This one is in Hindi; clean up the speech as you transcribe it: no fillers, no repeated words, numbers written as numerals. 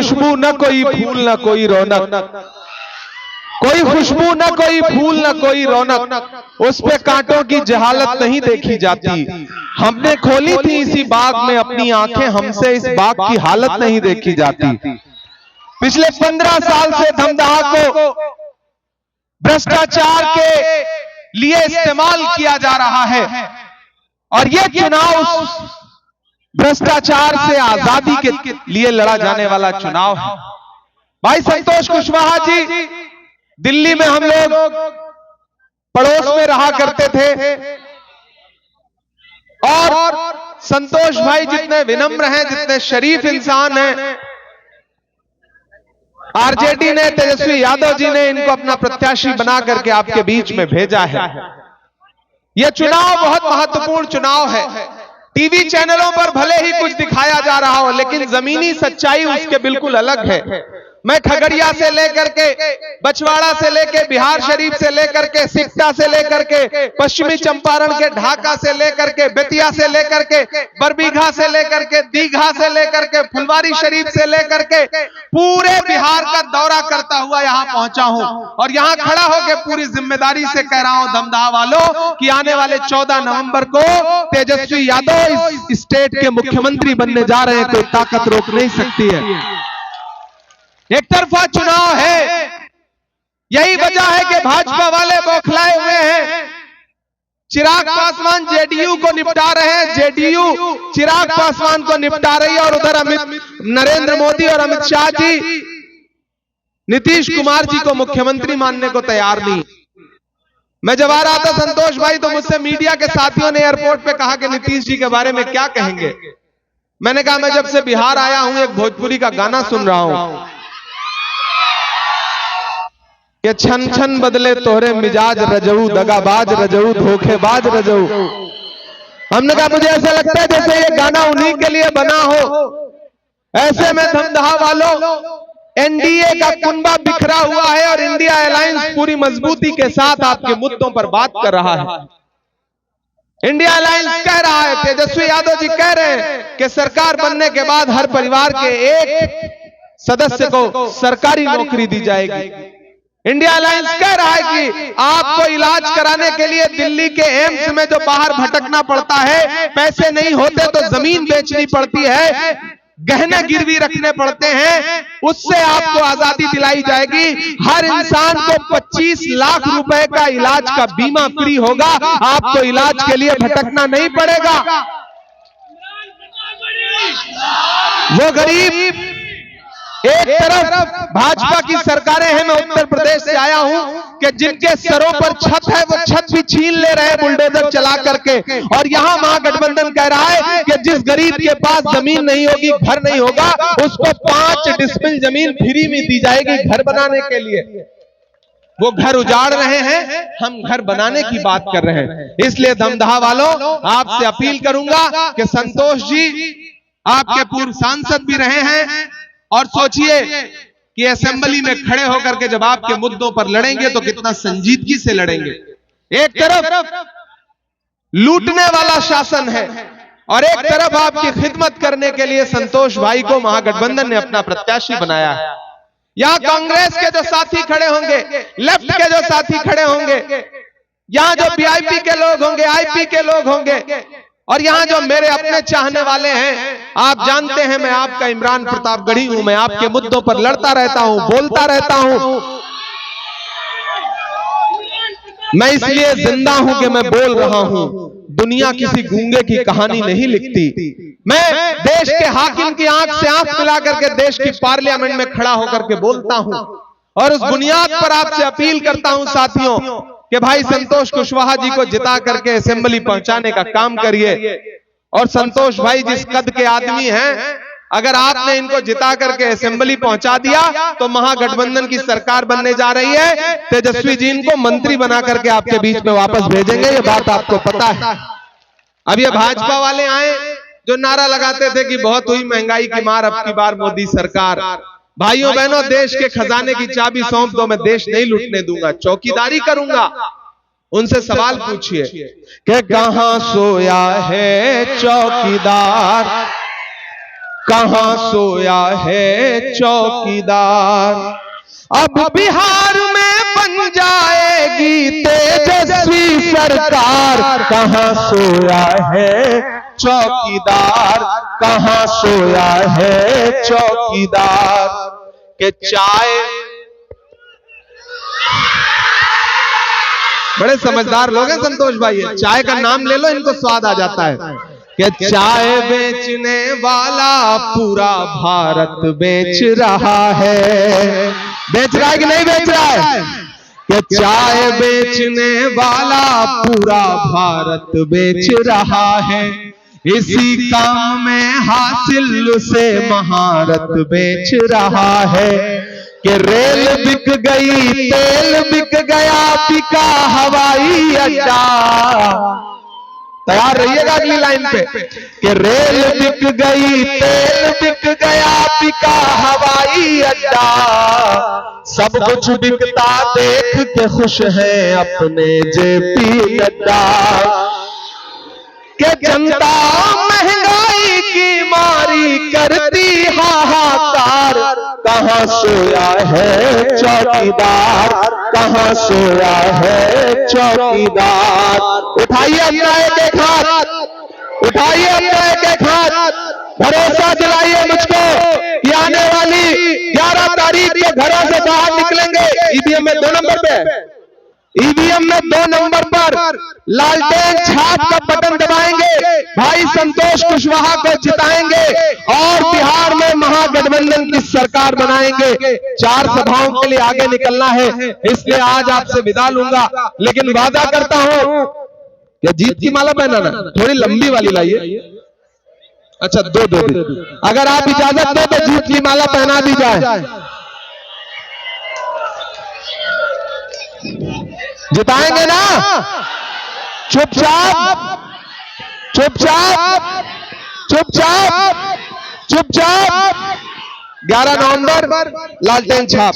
खुशबू न कोई फूल न कोई रौनक, कोई खुशबू न कोई फूल न कोई रौनक, उस पे कांटों की जहालत नहीं देखी जाती। हमने खोली थी इसी बाग में अपनी आंखें, हमसे इस बाग की हालत नहीं देखी जाती। पिछले 15 साल से धमदाहा को भ्रष्टाचार के लिए इस्तेमाल किया जा रहा है और यह चुनाव भ्रष्टाचार से आजादी के लिए लड़ा जाने वाला चुनाव है। भाई संतोष कुशवाहा जी, दिल्ली में हम लोग पड़ोस में रहा करते थे और संतोष भाई जितने विनम्र हैं, जितने शरीफ इंसान हैं, आरजेडी ने, तेजस्वी यादव जी ने इनको अपना प्रत्याशी बना करके आपके बीच में भेजा है। यह चुनाव बहुत महत्वपूर्ण चुनाव है। टीवी चैनलों पर भले ही कुछ दिखाया जा रहा हो, लेकिन जमीनी सच्चाई उसके बिल्कुल अलग है। मैं खगड़िया से लेकर के, बछवाड़ा से लेकर, बिहार शरीफ से लेकर के, सिकटा से लेकर के, पश्चिमी चंपारण के ढाका से लेकर के, बेतिया से लेकर के, बरबीघा से लेकर के, दीघा से लेकर के, फुलवारी शरीफ से लेकर के पूरे बिहार का दौरा करता हुआ यहां पहुंचा हूं और यहां खड़ा होकर पूरी जिम्मेदारी से कह रहा हूं धमदाहा वालों कि आने वाले 14 नवंबर को तेजस्वी यादव इस स्टेट के मुख्यमंत्री बनने जा रहे हैं। कोई ताकत रोक नहीं सकती है। एक तरफा चुनाव है, यही वजह है कि भाजपा वाले बौखलाए हुए हैं। चिराग पासवान जेडीयू को निपटा रहे हैं, जेडीयू चिराग पासवान को निपटा रही है और उधर नरेंद्र मोदी और अमित शाह जी नीतीश कुमार जी को मुख्यमंत्री मानने को तैयार नहीं। मैं जब आ रहा था संतोष भाई, तो मुझसे मीडिया के साथियों ने एयरपोर्ट पे कहा कि नीतीश जी के बारे में क्या कहेंगे। मैंने कहा मैं जब से बिहार आया हूं एक भोजपुरी का गाना सुन रहा हूं कि छन छन बदले तोहरे मिजाज रजऊ, दगाबाज रजऊ, धोखेबाज रजऊ। हमने कहा मुझे ऐसा लगता है जैसे ये गाना उन्हीं के लिए बना हो। ऐसे में धमदाहा वालों, एनडीए का कुनबा बिखरा हुआ है और इंडिया अलायंस पूरी मजबूती के साथ आपके मुद्दों पर बात कर रहा है। इंडिया अलायंस कह रहा है, तेजस्वी यादव जी कह रहे हैं कि सरकार बनने के बाद हर परिवार के एक सदस्य को सरकारी नौकरी दी जाएगी। इंडिया अलायंस कह रहा है कि आपको इलाज कराने के लिए दिल्ली के एम्स में जो बाहर भटकना पड़ता है, पैसे नहीं होते तो जमीन बेचनी पड़ती है, गहने गिरवी रखने पड़ते हैं, उससे आपको आजादी दिलाई जाएगी। हर इंसान को 25 लाख रुपए का इलाज का बीमा फ्री होगा, आपको इलाज के लिए भटकना नहीं पड़ेगा। वो गरीब, एक तरफ भाजपा की सरकारें हैं, मैं उत्तर प्रदेश से आया हूं, कि जिनके सरों पर छत है वो छत भी छीन ले रहे हैं बुलडोजर चला करके, और यहां महागठबंधन कह रहा है कि जिस गरीब के पास जमीन नहीं होगी, घर नहीं होगा, उसको 5 डिसमिल जमीन फ्री में दी जाएगी घर बनाने के लिए। वो घर उजाड़ रहे हैं, हम घर बनाने की बात कर रहे हैं। इसलिए धमदाहा वालों, आपसे अपील करूंगा कि संतोष जी आपके पूर्व सांसद भी रहे हैं और सोचिए कि असेंबली में खड़े होकर के जब आपके मुद्दों पर लड़ेंगे तो कितना संजीदगी से लड़ेंगे। एक तरफ लूटने वाला शासन है और एक तरफ आपकी खिदमत करने के लिए संतोष भाई को महागठबंधन ने अपना प्रत्याशी बनाया है। यहां कांग्रेस के जो साथी खड़े होंगे, लेफ्ट के जो साथी खड़े होंगे, यहां जो वीआईपी के लोग होंगे, आईपी के लोग होंगे, और यहां जो मेरे अपने चाहने वाले हैं, आप जानते हैं मैं आपका इमरान प्रतापगढ़ी हूं, मैं आपके मुद्दों पर लड़ता रहता हूं, बोलता रहता हूं। मैं इसलिए जिंदा हूं कि मैं बोल रहा हूं। दुनिया किसी गूंगे की कहानी नहीं लिखती। मैं देश के हाकिम की आंख से आंख मिला करके देश की पार्लियामेंट में खड़ा होकर के बोलता हूं और उस बुनियाद पर आपसे अपील करता हूं साथियों कि भाई संतोष कुशवाहा जी को जिता करके असेंबली पहुंचाने का काम करिए। और संतोष भाई जिस कद के आदमी हैं, अगर आपने इनको जिता करके असेंबली पहुंचा दिया तो महागठबंधन की सरकार बनने जा रही है। तेजस्वी जी इनको मंत्री बना करके आपके बीच में वापस भेजेंगे, ये बात आपको पता है। अब ये भाजपा वाले आए जो नारा लगाते थे कि बहुत हुई महंगाई की मार, अब की बार मोदी सरकार। भाइयों बहनों, देश के खजाने की चाबी सौंप दो, मैं देश नहीं लूटने दूंगा, चौकीदारी करूंगा। उनसे सवाल पूछिए कि कहां सोया है चौकीदार, कहां सोया है चौकीदार। अब बिहार में बन जाएगी तेजस्वी सरकार, कहां सोया है चौकीदार, कहां सोया है चौकीदार। के चाय, बड़े समझदार लोग हैं संतोष भाई, चाय का नाम ले लो इनको स्वाद आ जाता है। कि चाय बेचने वाला पूरा भारत बेच रहा है, बेच रहा है कि नहीं बेच रहा है? कि चाय बेचने वाला पूरा भारत बेच रहा है, इसी काम में हासिल से महारत बेच रहा है। कि रेल बिक गई, तेल बिक गया, बिका हवाई अड्डा। तैयार रहिएगा अगली लाइन पे। कि रेल बिक गई, तेल बिक गया, बिका हवाई अड्डा, सब कुछ बिकता देख के खुश है अपने जेपी नड्डा। कि जनता महंगाई की मारी करती हाहाकार, कहां सोया है चौकीदार, कहां सोया है चौकीदार। उठाइए अपना एक हाथ, उठाइए अपना एक हाथ, भरोसा दिलाइए मुझको कि आने वाली 11 तारीख को घरों से बाहर निकलेंगे। ईवीएम में 2 नंबर पे, ईवीएम में 2 नंबर पर लालटेन छाप का बटन दबाएंगे, भाई संतोष कुशवाहा को जिताएंगे और बिहार में महागठबंधन की सरकार बनाएंगे। 4 सभाओं के लिए आगे निकलना है, इसलिए आज आपसे विदा लूंगा, लेकिन वादा करता हूं कि जीत की माला पहनाना, थोड़ी लंबी वाली लाइए। अच्छा, 2 अगर आप इजाजत दो तो जीत की माला पहना दी जाए। जिताएंगे ना? चुपचाप चुपचाप चुपचाप चुपचाप। 11 नवंबर लालटेन छाप।